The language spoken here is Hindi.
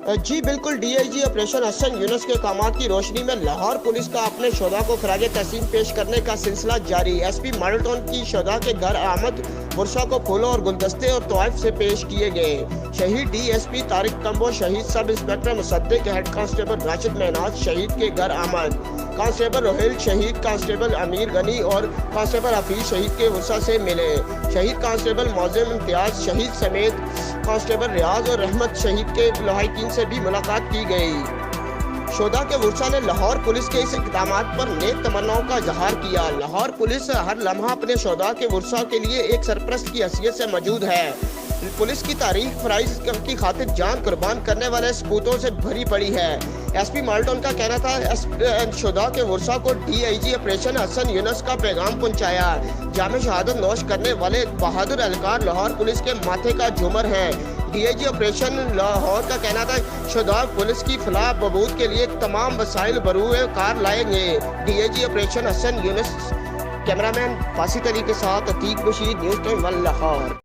जी बिल्कुल, डीआईजी ऑपरेशन हसन यूनुस के कामात की रोशनी में लाहौर पुलिस का अपने शोधा को खराज तहसीन पेश करने का सिलसिला जारी। एसपी मॉडल टाउन की शोधा के घर आमद बुरसा को फूलों और गुलदस्ते और तोहफ से पेश किए गए। शहीद डीएसपी तारिक कंबो, शहीद sub inspector Mossadegh, head constable Rashid Mehnaz शहीद के घर आमद, कांस्टेबल रोहिल शहीद, कांस्टेबल अमीर गनी और कांस्टेबल हफीज शहीद के वर्षा से मिले। शहीद कांस्टेबल मौज़म इम्तियाज शहीद समेत कांस्टेबल रियाज और रहमत शहीद के लहाइकीन से भी मुलाकात की गई। शोधा के वर्षा ने लाहौर पुलिस के इस इक़दाम पर नेक तमन्नाओं का इजहार किया। लाहौर पुलिस हर लम्हा अपने शोधा के वर्षा के लिए एक सरपरस्त की हैसियत से मौजूद है। पुलिस की तारीख फराइज की खातिर जान कुर्बान करने वाले सपूतों से भरी पड़ी है। एसपी माल्टन का कहना था शोधा के वर्षा को डीआईजी ऑपरेशन हसन यूनुस का पैगाम पहुंचाया। जामे शहादत नोश करने वाले बहादुर एहलकार लाहौर पुलिस के माथे का झूमर हैं। डीआईजी ऑपरेशन लाहौर का कहना था शोधा पुलिस की फलाह बहबूद के लिए तमाम वसाइल बरूए कार लाएंगे। DIG operation Hasan Yunus. Cameraman Fasid Ali के साथ अतीक बशीर, न्यूज़ टाइम लाहौर।